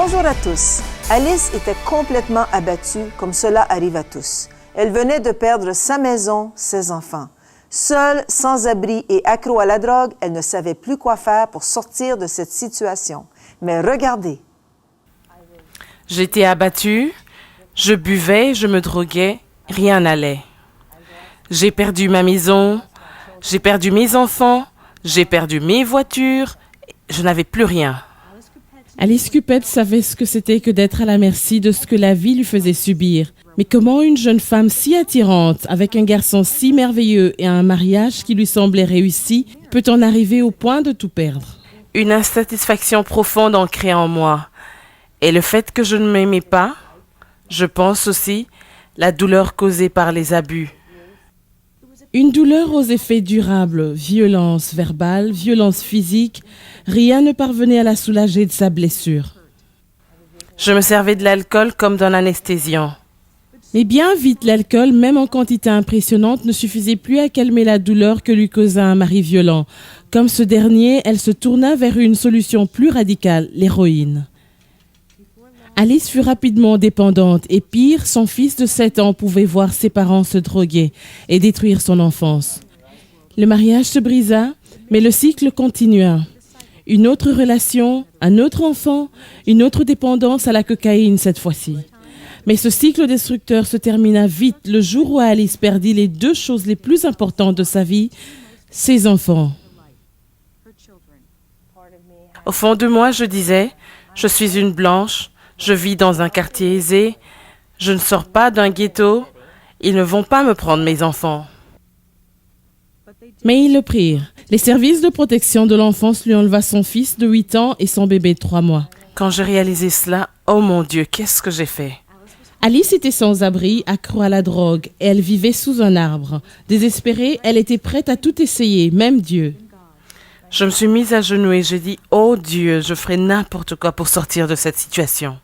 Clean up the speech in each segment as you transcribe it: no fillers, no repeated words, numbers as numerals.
Bonjour à tous. Alice était complètement abattue, comme cela arrive à tous. Elle venait de perdre sa maison, ses enfants. Seule, sans abri et accro à la drogue, elle ne savait plus quoi faire pour sortir de cette situation. Mais regardez. J'étais abattue, je buvais, je me droguais, rien n'allait. J'ai perdu ma maison, j'ai perdu mes enfants, j'ai perdu mes voitures, je n'avais plus rien. Alice Cupette savait ce que c'était que d'être à la merci de ce que la vie lui faisait subir. Mais comment une jeune femme si attirante, avec un garçon si merveilleux et un mariage qui lui semblait réussi, peut en arriver au point de tout perdre? Une insatisfaction profonde ancrée en moi. Et le fait que je ne m'aimais pas, je pense aussi, la douleur causée par les abus. Une douleur aux effets durables, violence verbale, violence physique, rien ne parvenait à la soulager de sa blessure. Je me servais de l'alcool comme d'un anesthésiant. Mais bien vite, l'alcool, même en quantité impressionnante, ne suffisait plus à calmer la douleur que lui causa un mari violent. Comme ce dernier, elle se tourna vers une solution plus radicale, l'héroïne. Alice fut rapidement dépendante et pire, son fils de 7 ans pouvait voir ses parents se droguer et détruire son enfance. Le mariage se brisa, mais le cycle continua. Une autre relation, un autre enfant, une autre dépendance à la cocaïne cette fois-ci. Mais ce cycle destructeur se termina vite le jour où Alice perdit les 2 choses les plus importantes de sa vie, ses enfants. Au fond de moi, je disais, je suis une blanche, je vis dans un quartier aisé, je ne sors pas d'un ghetto, ils ne vont pas me prendre mes enfants. Mais ils le prirent. Les services de protection de l'enfance lui enleva son fils de 8 ans et son bébé de 3 mois. Quand j'ai réalisé cela, oh mon Dieu, qu'est-ce que j'ai fait? Alice était sans abri, accro à la drogue, et elle vivait sous un arbre. Désespérée, elle était prête à tout essayer, même Dieu. Je me suis mise à genoux et j'ai dit, oh Dieu, je ferai n'importe quoi pour sortir de cette situation.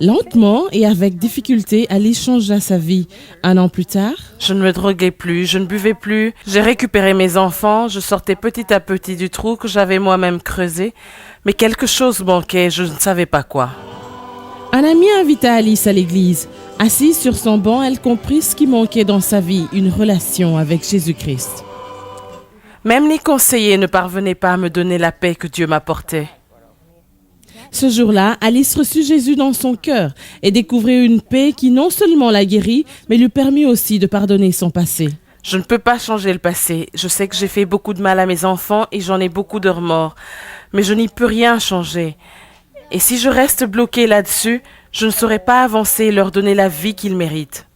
Lentement et avec difficulté, Alice changea sa vie. 1 an plus tard, Je ne me droguais plus, je ne buvais plus, j'ai récupéré mes enfants, je sortais petit à petit du trou que j'avais moi-même creusé, mais quelque chose manquait, je ne savais pas quoi. un ami invita Alice à l'église. Assise sur son banc, elle comprit ce qui manquait dans sa vie, une relation avec Jésus-Christ. Même les conseillers ne parvenaient pas à me donner la paix que Dieu m'apportait. Ce jour-là, Alice reçut Jésus dans son cœur et découvrit une paix qui non seulement la guérit, mais lui permit aussi de pardonner son passé. Je ne peux pas changer le passé. Je sais que j'ai fait beaucoup de mal à mes enfants et j'en ai beaucoup de remords. Mais je n'y peux rien changer. Et si je reste bloquée là-dessus, je ne saurais pas avancer et leur donner la vie qu'ils méritent.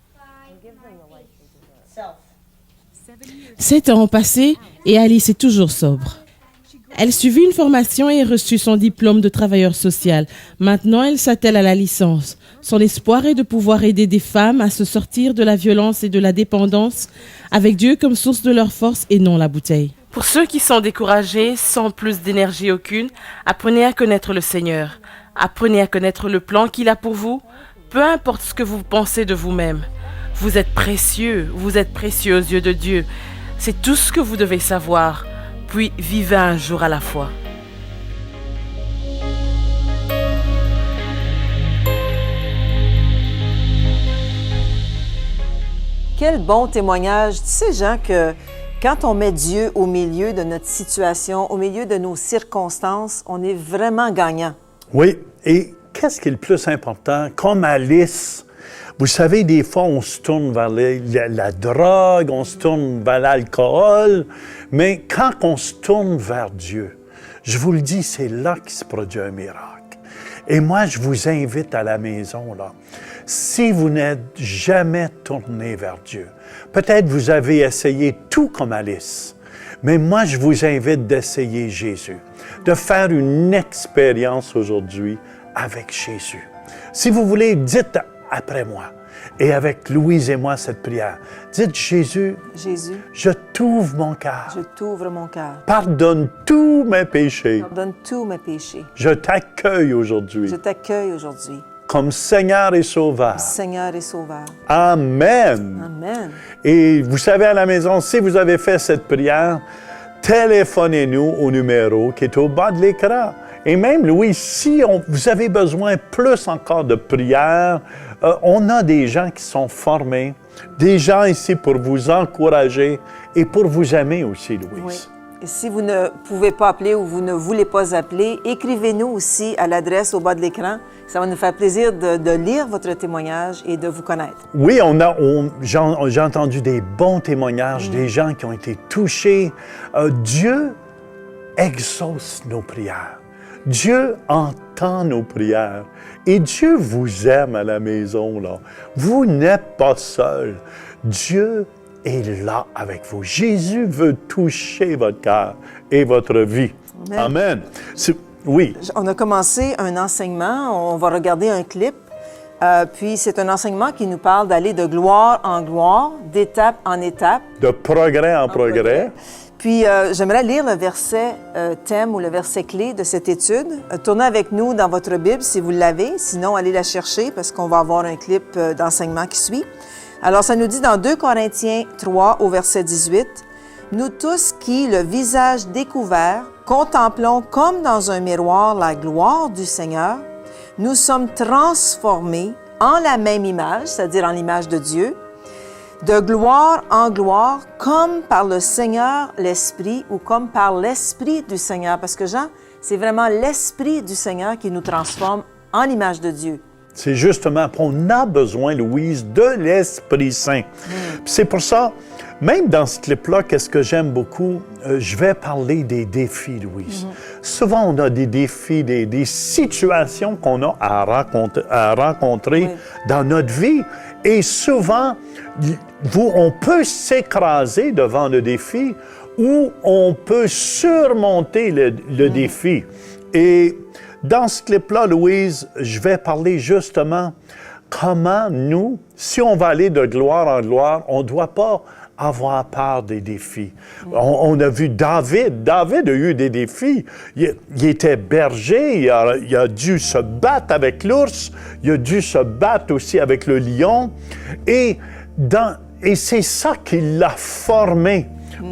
7 ans ont passé et Alice est toujours sobre. Elle suivit une formation et reçut son diplôme de travailleur social. Maintenant, elle s'attelle à la licence. Son espoir est de pouvoir aider des femmes à se sortir de la violence et de la dépendance avec Dieu comme source de leur force et non la bouteille. Pour ceux qui sont découragés, sans plus d'énergie aucune, apprenez à connaître le Seigneur. Apprenez à connaître le plan qu'il a pour vous, peu importe ce que vous pensez de vous-même. Vous êtes précieux aux yeux de Dieu. C'est tout ce que vous devez savoir. Puis vivez un jour à la fois. Quel bon témoignage. Tu sais, Jean, que quand on met Dieu au milieu de notre situation, au milieu de nos circonstances, on est vraiment gagnant. Oui, et qu'est-ce qui est le plus important? Comme Alice, vous savez, des fois, on se tourne vers la drogue, on se tourne vers l'alcool, mais quand on se tourne vers Dieu, je vous le dis, c'est là qu'il se produit un miracle. Et moi, je vous invite à la maison, là. Si vous n'êtes jamais tourné vers Dieu, peut-être vous avez essayé tout comme Alice, mais moi, je vous invite d'essayer Jésus, de faire une expérience aujourd'hui avec Jésus. Si vous voulez, dites après moi, et avec Louise et moi cette prière. Dites, Jésus, Jésus, je t'ouvre mon cœur. je t'ouvre mon cœur. Pardonne tous mes péchés. Pardonne tous mes péchés. Je t'accueille aujourd'hui Je t'accueille aujourd'hui, comme Seigneur et Sauveur. Seigneur et Sauveur. Amen. Amen. Et vous savez, à la maison, si vous avez fait cette prière, téléphonez-nous au numéro qui est au bas de l'écran. Et même, Louis, si vous avez besoin plus encore de prière, on a des gens qui sont formés, des gens ici pour vous encourager et pour vous aimer aussi, Louise. Oui. Et si vous ne pouvez pas appeler ou vous ne voulez pas appeler, écrivez-nous aussi à l'adresse au bas de l'écran. Ça va nous faire plaisir de lire votre témoignage et de vous connaître. Oui, j'ai entendu des bons témoignages, des gens qui ont été touchés. Dieu exauce nos prières. Dieu entend nos prières. Et Dieu vous aime à la maison, là. Vous n'êtes pas seul. Dieu est là avec vous. Jésus veut toucher votre cœur et votre vie. Amen. Oui. On a commencé un enseignement, on va regarder un clip, puis c'est un enseignement qui nous parle d'aller de gloire en gloire, d'étape en étape. De progrès en progrès. Puis j'aimerais lire le verset thème ou le verset clé de cette étude. Tournez avec nous dans votre Bible si vous l'avez, sinon allez la chercher parce qu'on va avoir un clip d'enseignement qui suit. Alors, ça nous dit dans 2 Corinthiens 3 au verset 18, « Nous tous qui, le visage découvert, contemplons comme dans un miroir la gloire du Seigneur, nous sommes transformés en la même image, c'est-à-dire en l'image de Dieu, de gloire en gloire, comme par le Seigneur l'Esprit ou comme par l'Esprit du Seigneur. » Parce que Jean, c'est vraiment l'Esprit du Seigneur qui nous transforme en l'image de Dieu. C'est justement, on a besoin, Louise, de l'Esprit Saint. C'est pour ça, même dans ce clip-là, qu'est-ce que j'aime beaucoup, je vais parler des défis, Louise. Souvent, on a des défis, des situations qu'on a à rencontrer dans notre vie. Et souvent, on peut s'écraser devant le défi ou on peut surmonter le défi. Et dans ce clip-là, Louise, je vais parler justement comment nous, si on va aller de gloire en gloire, on ne doit pas avoir peur des défis. On a vu David. David a eu des défis. Il était berger, il a dû se battre avec l'ours, il a dû se battre aussi avec le lion. Et c'est ça qui l'a formé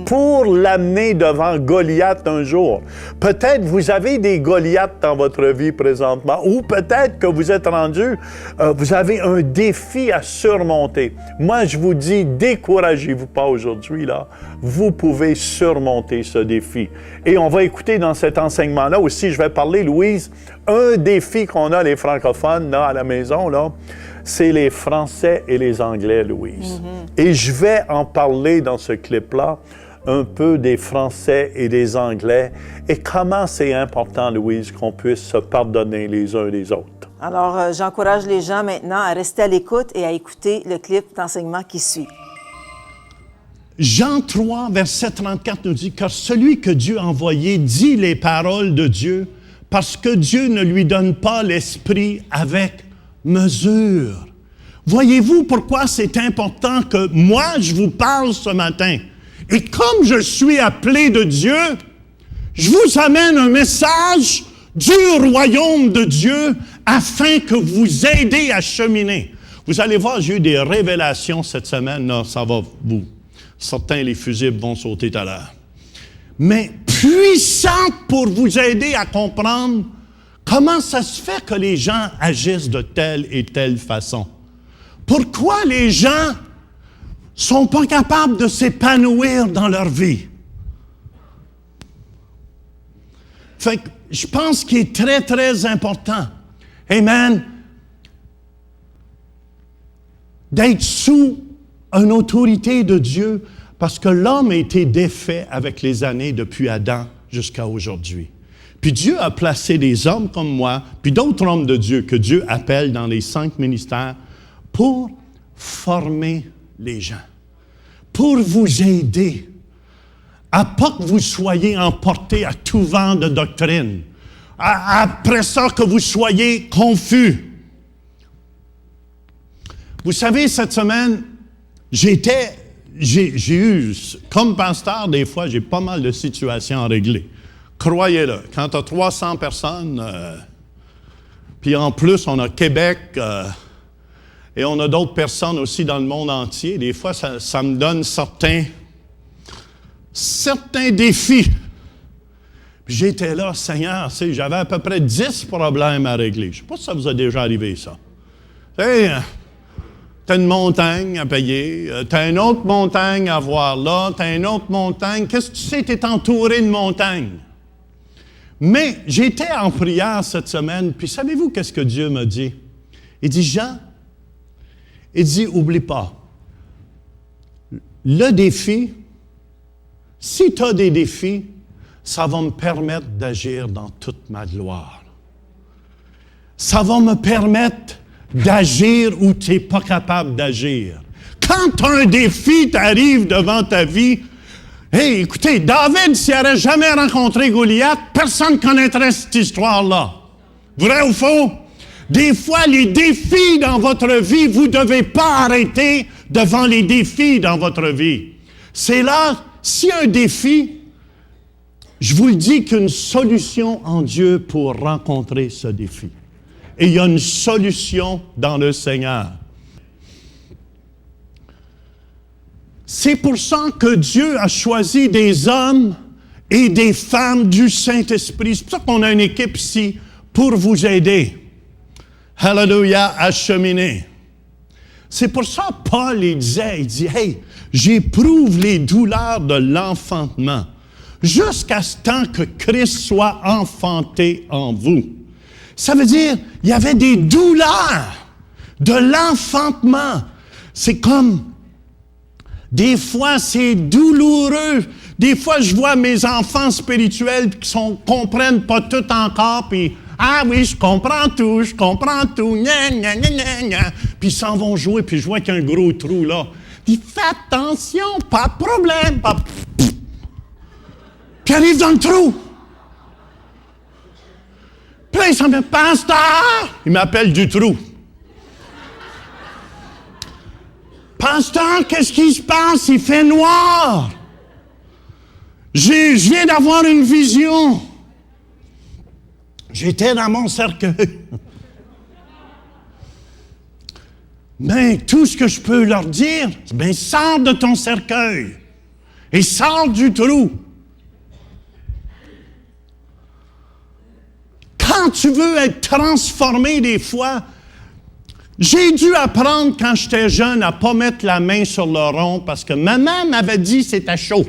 pour l'amener devant Goliath un jour. Peut-être vous avez des Goliaths dans votre vie présentement, ou peut-être que vous êtes rendu, vous avez un défi à surmonter. Moi, je vous dis, découragez-vous pas aujourd'hui, là. Vous pouvez surmonter ce défi. Et on va écouter dans cet enseignement-là aussi, je vais parler, Louise, un défi qu'on a, les francophones, là, à la maison, là, c'est les Français et les Anglais, Louise. Et je vais en parler dans ce clip-là, un peu des Français et des Anglais, et comment c'est important, Louise, qu'on puisse se pardonner les uns les autres. Alors, j'encourage les gens maintenant à rester à l'écoute et à écouter le clip d'enseignement qui suit. Jean 3, verset 34 nous dit « Car celui que Dieu a envoyé dit les paroles de Dieu, parce que Dieu ne lui donne pas l'esprit avec mesure. » Voyez-vous pourquoi c'est important que moi, je vous parle ce matin? Et comme je suis appelé de Dieu, je vous amène un message du royaume de Dieu afin que vous aidez à cheminer. Vous allez voir, j'ai eu des révélations cette semaine. Là, ça va vous. Certains, les fusibles vont sauter tout à l'heure. Mais puissant pour vous aider à comprendre comment ça se fait que les gens agissent de telle et telle façon. Pourquoi les gens sont pas capables de s'épanouir dans leur vie? Fait que je pense qu'il est très, très important, amen, d'être sous une autorité de Dieu, parce que l'homme a été défait avec les années depuis Adam jusqu'à aujourd'hui. Puis Dieu a placé des hommes comme moi, puis d'autres hommes de Dieu que Dieu appelle dans les 5 ministères pour former les gens, pour vous aider à pas que vous soyez emportés à tout vent de doctrine, après ça que vous soyez confus. Vous savez, cette semaine, j'ai eu, comme pasteur, des fois, j'ai pas mal de situations à régler. Croyez-le, quand tu as 300 personnes, puis en plus, on a Québec, et on a d'autres personnes aussi dans le monde entier, des fois, ça me donne certains défis. Puis j'étais là, Seigneur, j'avais à peu près 10 problèmes à régler. Je ne sais pas si ça vous a déjà arrivé, ça. Tu sais, tu as une montagne à payer, tu as une autre montagne à voir là, tu as une autre montagne. Qu'est-ce que tu sais? Tu es entouré de montagnes. Mais j'étais en prière cette semaine, puis savez-vous qu'est-ce que Dieu m'a dit? Il dit, Jean, il dit, oublie pas, le défi, si tu as des défis, ça va me permettre d'agir dans toute ma gloire. Ça va me permettre d'agir où tu n'es pas capable d'agir. Quand un défi t'arrive devant ta vie, hey, écoutez, David, s'il n'aurait jamais rencontré Goliath, personne ne connaîtrait cette histoire-là. Vrai ou faux? Des fois, les défis dans votre vie, vous ne devez pas arrêter devant les défis dans votre vie. C'est là, s'il y a un défi, je vous le dis qu'il y a une solution en Dieu pour rencontrer ce défi. Et il y a une solution dans le Seigneur. C'est pour ça que Dieu a choisi des hommes et des femmes du Saint-Esprit. C'est pour ça qu'on a une équipe ici pour vous aider. Alléluia, à cheminer. C'est pour ça que Paul il dit, hey, j'éprouve les douleurs de l'enfantement jusqu'à ce temps que Christ soit enfanté en vous. Ça veut dire, il y avait des douleurs de l'enfantement. C'est comme, des fois, c'est douloureux. Des fois, je vois mes enfants spirituels qui ne comprennent pas tout encore, puis « Ah oui, je comprends tout, gna, gna, gna, gna, gna. » Puis ils s'en vont jouer, puis je vois qu'il y a un gros trou là. Puis « Fais attention, pas de problème. » Puis arrive dans le trou. Puis là, il s'en met « Pasteur! » Il m'appelle du trou. « Pasteur, qu'est-ce qui se passe? Il fait noir. Je viens d'avoir une vision. » J'étais dans mon cercueil. Mais tout ce que je peux leur dire, c'est bien, sors de ton cercueil et sors du trou. Quand tu veux être transformé des fois, j'ai dû apprendre quand j'étais jeune à ne pas mettre la main sur le rond parce que maman m'avait dit que c'était chaud.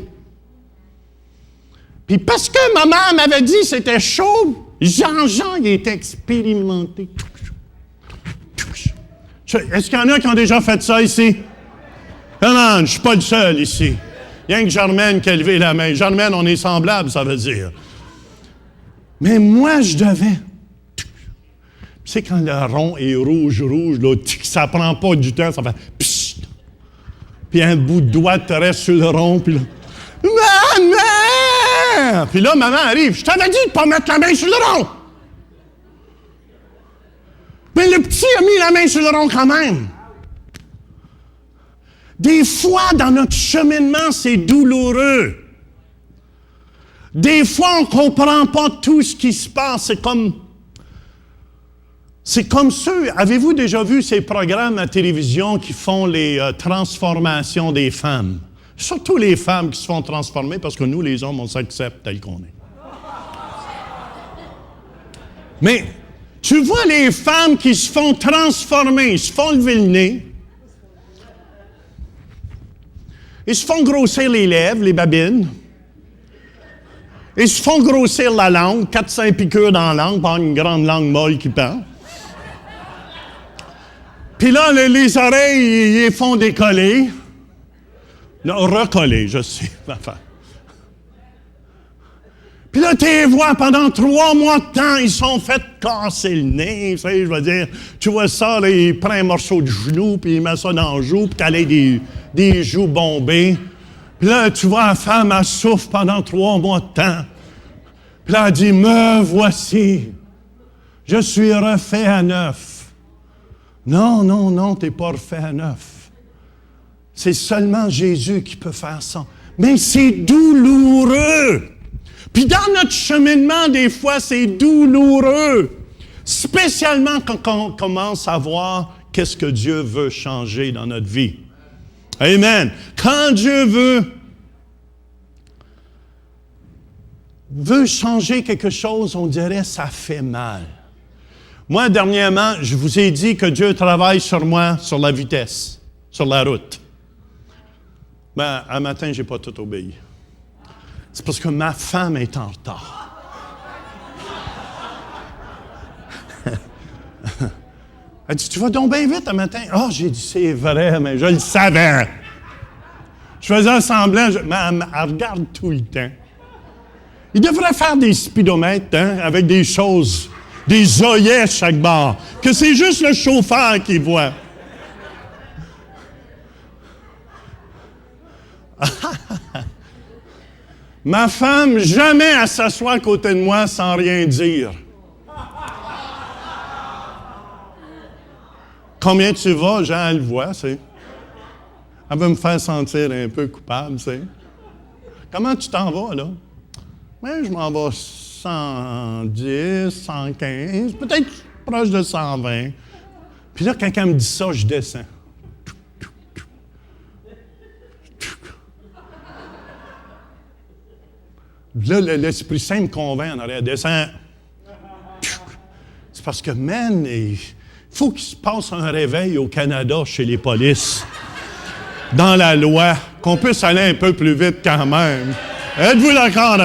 Puis parce que maman m'avait dit que c'était chaud, Jean, il était expérimenté. Est-ce qu'il y en a qui ont déjà fait ça ici? Non, je ne suis pas le seul ici. Rien que Germaine qui a levé la main. Germaine, on est semblables, ça veut dire. Mais moi, je devais. Tu sais, quand le rond est rouge, là, ça ne prend pas du temps, ça fait pssst. Puis un bout de doigt te reste sur le rond, puis là. Maman! Puis là, maman arrive. Je t'avais dit de ne pas mettre la main sur le rond. Mais le petit a mis la main sur le rond quand même. Des fois, dans notre cheminement, c'est douloureux. Des fois, on ne comprend pas tout ce qui se passe. C'est comme ceux... Avez-vous déjà vu ces programmes à télévision qui font les transformations des femmes? Surtout les femmes qui se font transformer, parce que nous, les hommes, on s'accepte tel qu'on est. Mais tu vois les femmes qui se font transformer, ils se font lever le nez, ils se font grossir les lèvres, les babines, ils se font grossir la langue, 4-5 piqûres dans la langue, par une grande langue molle qui parle. Puis là, les oreilles, ils les font décoller. Non, recoller, je sais. Puis là, tu les vois pendant 3 mois de temps, ils sont fait casser le nez, tu sais, je veux dire. Tu vois ça, là, il prend un morceau de genou, puis il met ça dans le joue, puis tu as des joues bombées. Puis là, tu vois la femme, elle souffre pendant 3 mois de temps. Puis là, elle dit, me voici, je suis refait à neuf. Non, tu n'es pas refait à neuf. C'est seulement Jésus qui peut faire ça. Mais c'est douloureux. Puis dans notre cheminement, des fois, c'est douloureux. Spécialement quand on commence à voir qu'est-ce que Dieu veut changer dans notre vie. Amen. Quand Dieu veut veut changer quelque chose, on dirait ça fait mal. Moi, dernièrement, je vous ai dit que Dieu travaille sur moi, sur la vitesse, sur la route. Ben, un matin, je n'ai pas tout obéi. C'est parce que ma femme est en retard. Elle dit, tu vas donc bien vite un matin. Ah, j'ai dit, c'est vrai, mais je le savais. Je faisais semblant, mais elle regarde tout le temps. Il devrait faire des speedomètres, hein, avec des choses, des œillets chaque bord, que c'est juste le chauffeur qui voit. Ma femme, jamais elle s'assoit à côté de moi sans rien dire. Combien tu vas, Jean, elle le voit, c'est. Elle veut me faire sentir un peu coupable, c'est. Comment tu t'en vas, là? Ben, je m'en vais 110, 115, peut-être proche de 120. Puis là, quand elle me dit ça, je descends. Là, l'Esprit Saint me convainc en arrière. Descends. C'est parce que, man, il faut qu'il se passe un réveil au Canada chez les polices, dans la loi, qu'on puisse aller un peu plus vite quand même. Êtes-vous d'accord?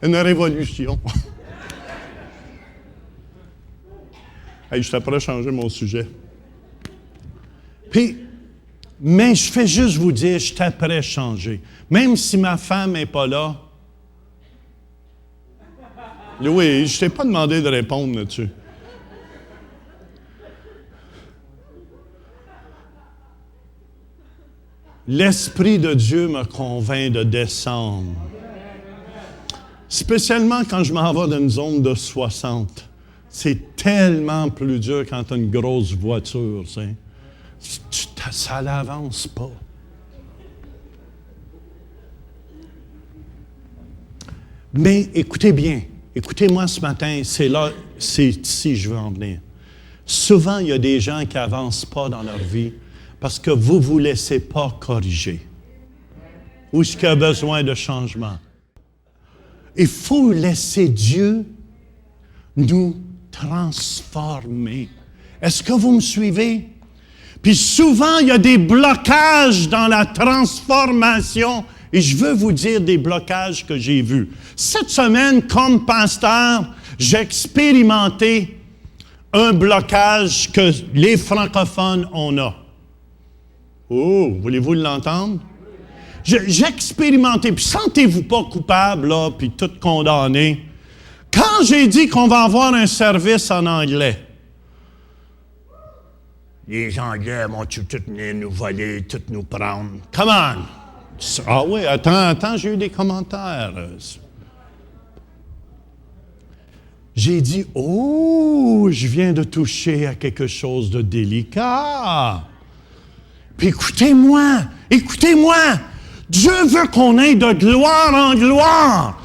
Une révolution. Hey, je t'apprends à changer mon sujet. Puis, mais je fais juste vous dire, je t'apprends à changer. Même si ma femme n'est pas là. Louis, je ne t'ai pas demandé de répondre là-dessus. L'Esprit de Dieu me convainc de descendre. Spécialement quand je m'en vais dans une zone de 60. C'est tellement plus dur quand tu as une grosse voiture. Ça n'avance pas. Mais écoutez bien, écoutez-moi ce matin, c'est ici que je veux en venir. Souvent, il y a des gens qui n'avancent pas dans leur vie parce que vous ne vous laissez pas corriger. Où est-ce qu'il y a besoin de changement? Il faut laisser Dieu nous transformer. Est-ce que vous me suivez? Puis souvent, il y a des blocages dans la transformation. Et je veux vous dire des blocages que j'ai vus. Cette semaine, comme pasteur, j'ai expérimenté un blocage que les francophones ont. Oh, voulez-vous l'entendre? J'ai expérimenté, puis sentez-vous pas coupable, là, puis tout condamné. Quand j'ai dit qu'on va avoir un service en anglais, les Anglais vont-tu tout nous voler, tout nous prendre? Come on! Ah oui, attends, j'ai eu des commentaires. J'ai dit, oh, je viens de toucher à quelque chose de délicat. Puis écoutez-moi, Dieu veut qu'on aille de gloire en gloire.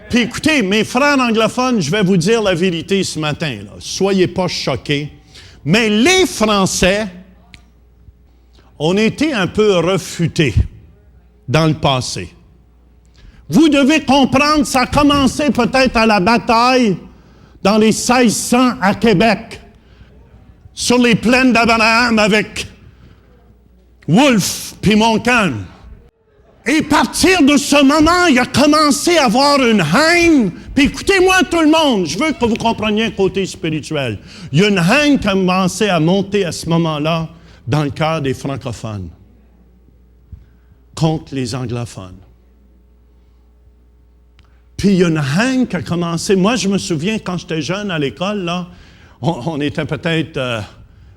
Puis écoutez, mes frères anglophones, je vais vous dire la vérité ce matin. Là. Soyez pas choqués. Mais les Français ont été un peu refutés dans le passé. Vous devez comprendre, ça a commencé peut-être à la bataille dans les 1600 à Québec, sur les plaines d'Abraham avec Wolfe puis Montcalm. Et à partir de ce moment, il a commencé à avoir une haine. Puis écoutez-moi tout le monde, je veux que vous compreniez un côté spirituel. Il y a une haine qui a commencé à monter à ce moment-là dans le cœur des francophones contre les anglophones. Puis il y a une haine qui a commencé. Moi, je me souviens, quand j'étais jeune à l'école, là, on était peut-être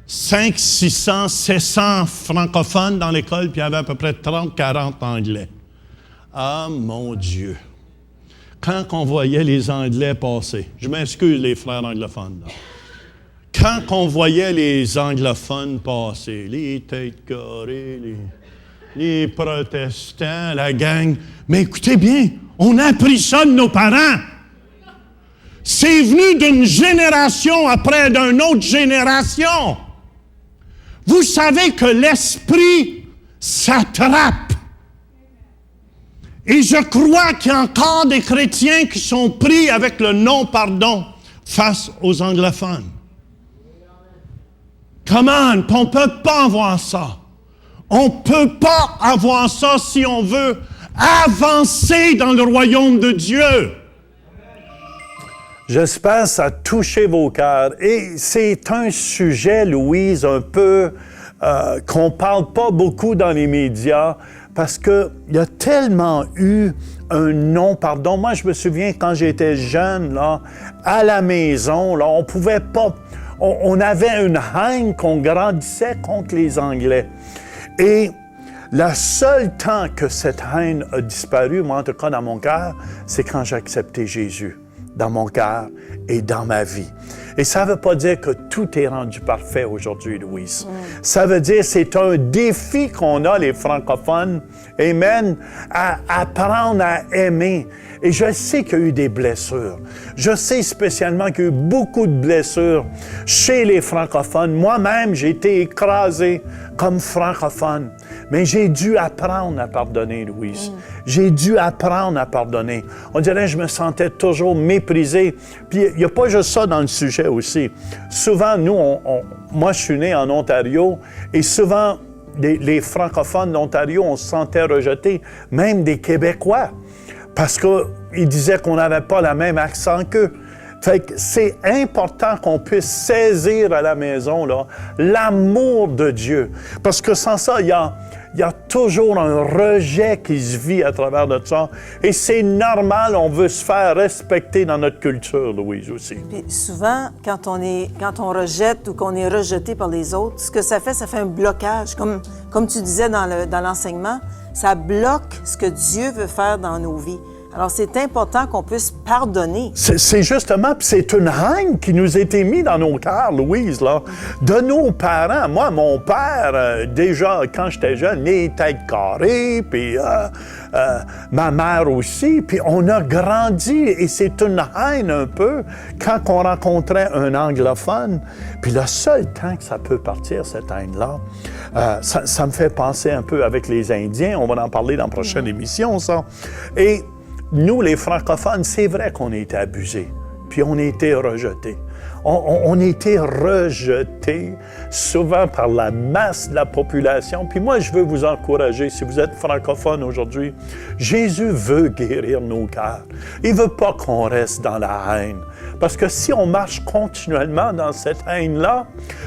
500, 600, 700 francophones dans l'école, puis il y avait à peu près 30, 40 anglais. Ah, mon Dieu! Quand on voyait les Anglais passer, je m'excuse les frères anglophones, là. Quand on voyait les anglophones passer, les têtes carrées, les protestants, la gang, mais écoutez bien, on a appris ça de nos parents. C'est venu d'une génération après d'une autre génération. Vous savez que l'esprit s'attrape. Et je crois qu'il y a encore des chrétiens qui sont pris avec le non-pardon face aux anglophones. Come on, on ne peut pas avoir ça. On ne peut pas avoir ça si on veut avancer dans le royaume de Dieu. J'espère que ça a touché vos cœurs. Et c'est un sujet, Louise, un peu qu'on ne parle pas beaucoup dans les médias parce qu'il y a tellement eu un non-pardon. Moi, je me souviens quand j'étais jeune, là, à la maison, là, on pouvait pas... On avait une haine qu'on grandissait contre les Anglais. Et le seul temps que cette haine a disparu, moi en tout cas dans mon cœur, c'est quand j'ai accepté Jésus dans mon cœur et dans ma vie. Et ça ne veut pas dire que tout est rendu parfait aujourd'hui, Louise. Ça veut dire que c'est un défi qu'on a, les francophones, amen, à apprendre à aimer. Et je sais qu'il y a eu des blessures. Je sais spécialement qu'il y a eu beaucoup de blessures chez les francophones. Moi-même, j'ai été écrasé comme francophone. Mais j'ai dû apprendre à pardonner, Louise. J'ai dû apprendre à pardonner. On dirait que je me sentais toujours méprisé. Puis il n'y a pas juste ça dans le sujet aussi. Souvent, nous, moi, je suis né en Ontario et souvent, les francophones d'Ontario, on se sentait rejetés, même des Québécois, parce qu'ils disaient qu'on n'avait pas le même accent qu'eux. Fait que c'est important qu'on puisse saisir à la maison là, l'amour de Dieu. Parce que sans ça, il y a toujours un rejet qui se vit à travers notre sang. Et c'est normal, on veut se faire respecter dans notre culture, Louise, aussi. Puis souvent, quand on rejette ou qu'on est rejeté par les autres, ce que ça fait un blocage. Comme tu disais dans l'enseignement, ça bloque ce que Dieu veut faire dans nos vies. Alors, c'est important qu'on puisse pardonner. C'est justement, puis c'est une haine qui nous a été mise dans nos cœurs, Louise, là, de nos parents. Moi, mon père, déjà, quand j'étais jeune, les têtes carrées, puis ma mère aussi, puis on a grandi, et c'est une haine un peu quand on rencontrait un anglophone. Puis le seul temps que ça peut partir, cette haine-là, ça me fait penser un peu avec les Indiens, on va en parler dans la prochaine émission, ça. Et nous, les francophones, c'est vrai qu'on a été abusés, puis on a été rejetés. On a été rejetés souvent par la masse de la population. Puis moi, je veux vous encourager, si vous êtes francophone aujourd'hui, Jésus veut guérir nos cœurs. Il ne veut pas qu'on reste dans la haine. Parce que si on marche continuellement dans cette haine-là,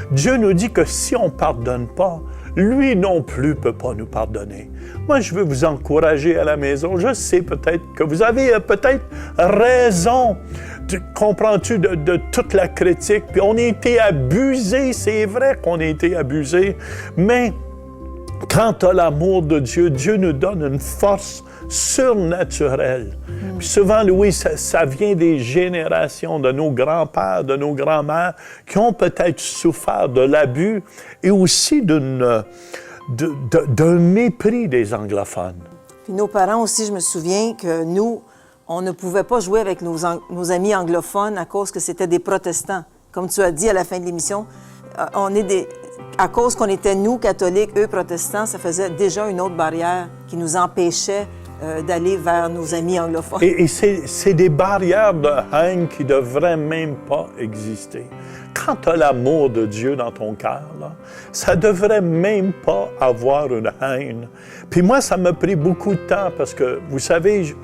Dieu nous dit que si on ne pardonne pas, lui non plus ne peut pas nous pardonner. Moi, je veux vous encourager à la maison. Je sais peut-être que vous avez peut-être raison, comprends-tu, de toute la critique. Puis on a été abusés, c'est vrai qu'on a été abusés, mais quant à l'amour de Dieu, Dieu nous donne une force surnaturelle. Puis souvent, Louis, ça vient des générations de nos grands-pères, de nos grands-mères qui ont peut-être souffert de l'abus et aussi d'un mépris des anglophones. Puis nos parents aussi, je me souviens que nous, on ne pouvait pas jouer avec nos amis anglophones à cause que c'était des protestants. Comme tu as dit à la fin de l'émission, à cause qu'on était, nous, catholiques, eux, protestants, ça faisait déjà une autre barrière qui nous empêchait d'aller vers nos amis anglophones. Et c'est des barrières de haine qui ne devraient même pas exister. Quand tu as l'amour de Dieu dans ton cœur, là, ça ne devrait même pas avoir une haine. Puis moi, ça m'a pris beaucoup de temps parce que, vous savez,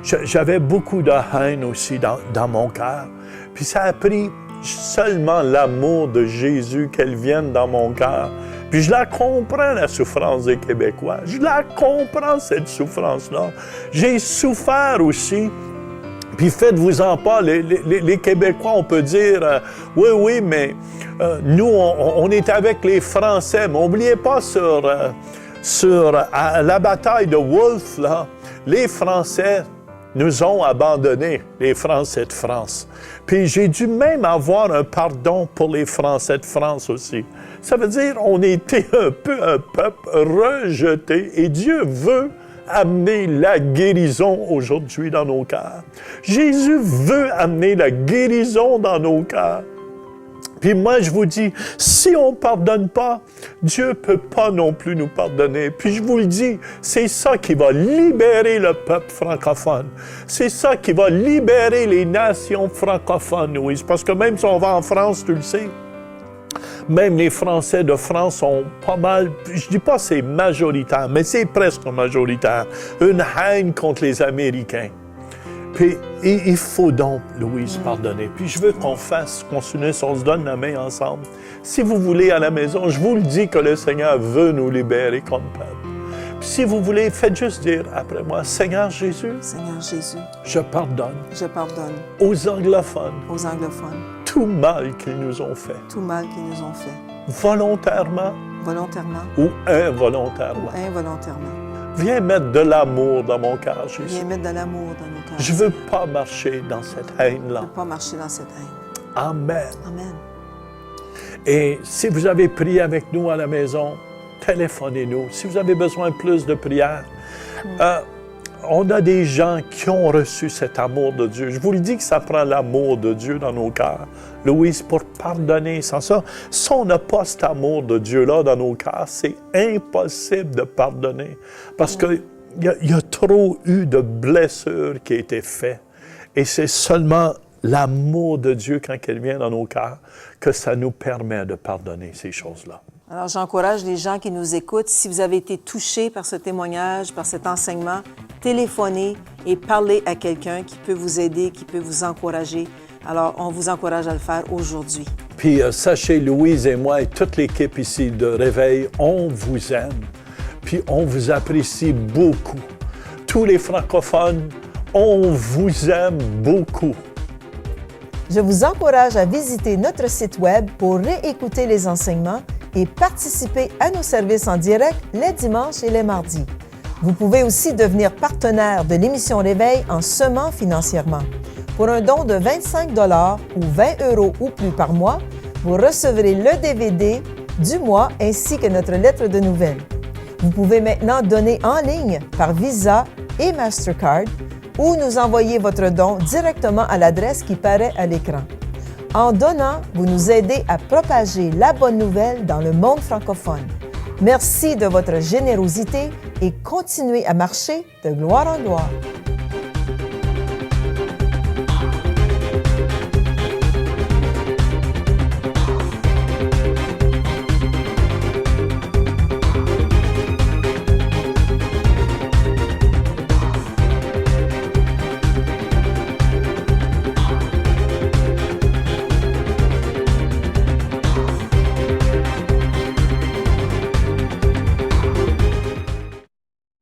j'avais beaucoup de haine aussi dans mon cœur. Puis ça a pris seulement l'amour de Jésus qu'elle vienne dans mon cœur. Puis je la comprends, la souffrance des Québécois. Je la comprends, cette souffrance-là. J'ai souffert aussi. Puis faites-vous-en pas, les Québécois, on peut dire, oui, mais nous, on est avec les Français. Mais n'oubliez pas à la bataille de Wolfe, là, les Français nous ont abandonnés, les Français de France. Puis j'ai dû même avoir un pardon pour les Français de France aussi. Ça veut dire qu'on était un peuple rejeté et Dieu veut amener la guérison aujourd'hui dans nos cœurs. Jésus veut amener la guérison dans nos cœurs. Puis moi, je vous dis, si on ne pardonne pas, Dieu ne peut pas non plus nous pardonner. Puis je vous le dis, c'est ça qui va libérer le peuple francophone. C'est ça qui va libérer les nations francophones, Louise. Parce que même si on va en France, tu le sais, même les Français de France sont pas mal, je dis pas c'est majoritaire, mais c'est presque majoritaire, une haine contre les Américains. Puis il faut donc, Louise, pardonner. Puis je veux qu'on s'unisse, on se donne la main ensemble. Si vous voulez à la maison, je vous le dis que le Seigneur veut nous libérer comme peuple. Puis si vous voulez, faites juste dire après moi, Seigneur Jésus, Seigneur Jésus, je pardonne je pardonne aux anglophones aux anglophones tout mal qu'ils nous ont fait, tout mal qu'ils nous ont fait, volontairement volontairement ou involontairement. ou involontairement. Viens mettre de l'amour dans mon cœur, Jésus. Viens mettre de l'amour dans nos cœurs. Je ne veux pas marcher dans cette Je haine-là. ne veux pas marcher dans cette haine. Amen. Amen. Et si vous avez prié avec nous à la maison, téléphonez-nous. Si vous avez besoin de plus de prières, on a des gens qui ont reçu cet amour de Dieu. Je vous le dis que ça prend l'amour de Dieu dans nos cœurs, Louise, pour pardonner. Sans ça, si on n'a pas cet amour de Dieu-là dans nos cœurs, c'est impossible de pardonner. Parce qu'il y a trop eu de blessures qui ont été faites. Et c'est seulement l'amour de Dieu, quand il vient dans nos cœurs, que ça nous permet de pardonner ces choses-là. Alors, j'encourage les gens qui nous écoutent, si vous avez été touchés par ce témoignage, par cet enseignement, téléphonez et parlez à quelqu'un qui peut vous aider, qui peut vous encourager. Alors, on vous encourage à le faire aujourd'hui. Puis, sachez, Louise et moi et toute l'équipe ici de Réveil, on vous aime. Puis, on vous apprécie beaucoup. Tous les francophones, on vous aime beaucoup. Je vous encourage à visiter notre site Web pour réécouter les enseignements et participer à nos services en direct les dimanches et les mardis. Vous pouvez aussi devenir partenaire de l'émission Réveil en semant financièrement. Pour un don de 25 $ ou 20 € ou plus par mois, vous recevrez le DVD du mois ainsi que notre lettre de nouvelles. Vous pouvez maintenant donner en ligne par Visa et Mastercard ou nous envoyer votre don directement à l'adresse qui paraît à l'écran. En donnant, vous nous aidez à propager la bonne nouvelle dans le monde francophone. Merci de votre générosité et continuez à marcher de gloire en gloire.